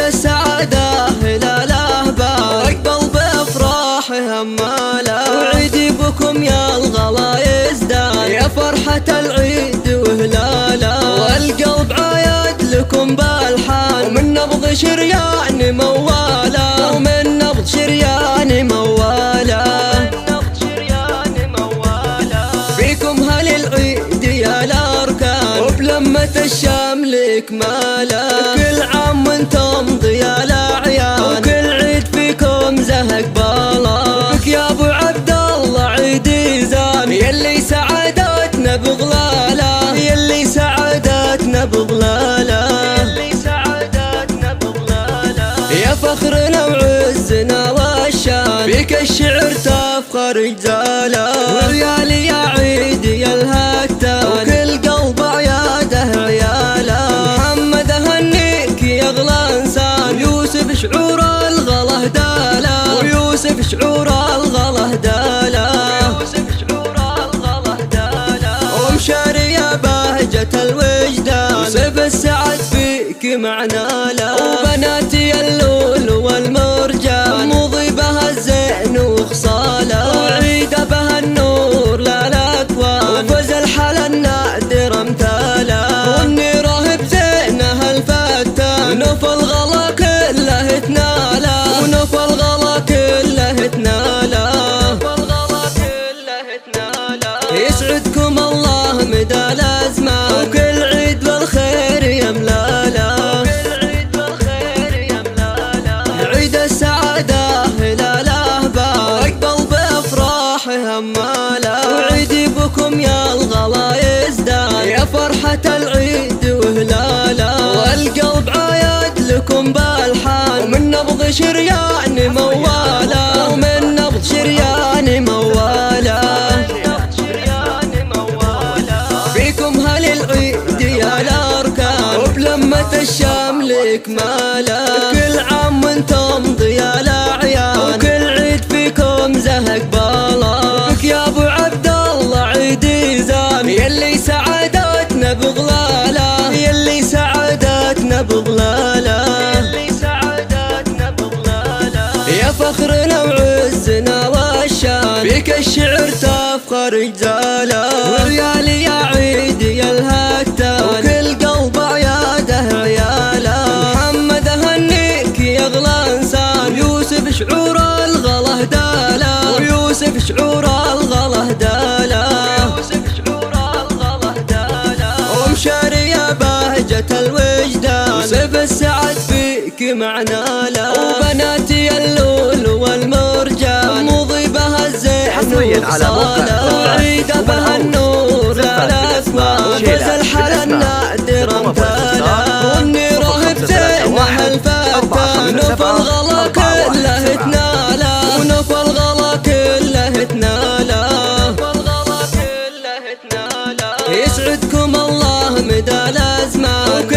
السعادة هلاله بال واقبل بأفراح هماله وعيدي بكم يا الغلا يزدان يا فرحة العيد وهلاله والقلب عايد لكم بالحان ومن نبض شريان مواله ومن نبض شريان مواله فيكم هل العيد يا الأركان وبلمة الشمل إكماله كل عام وانتم ضياء الأعيان وكل عيد فيكم زهق بالا بك يا أبو عبد الله عيدي زان يلي سعادتنا بغلاله يلي سعادتنا بغلاله يا فخرنا وعزنا والشان فيك الشعر تفخر رجاله وريالي يا عيد يا الهتان وكل قلب عياده عياله محمد هنيك يا اغلى انسان يوسف شعور الغلا هداله ويوسف شعور الغلا هداله ومشاري يا بهجة الوجدان وسيف السعد فيك معنا له وبناتي اللول والمرجان مضي بها الزين وخصاله وعيد بها النور للأكوان وفز الحل النادر امثاله والنيره بزينها الفتان ونوف الغلا كله تناله ونوف الغلا كله تناله يسعدكم الله مدى الأزمان وكل عيد بالخير يملاله عيد السعادة هلاله بال واقبل بأفراح هماله وعيدي بكم يا الغلا يزدان يا فرحة العيد وهلاله والقلب عايد لكم بالحان ومن نبض شريان مواله ومن نبض شريان مواله فيكم هل العيد يا الأركان وبلمة الشمل إكماله كل عام وانتم ضياء الأعيان وكل عيد فيكم زهق بالا بك يا أبو عبد الله عيدي زان يلي سعادتنا بغلاله يلي سعادتنا بغلاله يا فخرنا وعزنا والشان فيك الشعر تفخر رجاله وريالي يا عيد يا الهتان وكل قلب عياده عياله محمد هنيك يا اغلى انسان يوسف شعور الغلا هداله ويوسف شعور الغلا هداله ومشاري يا بهجة الوجدان وسيف السعد فيك معنا له وبناتي اللول والمرجان مضي بها الزين وخصاله وعيد بها النور للأكوان وفز الحل النادر امثاله والنيره بزينها الفتان ونوف الغلا كله تناله ونوف الغلا كله تناله يسعدكم الله مدى الأزمان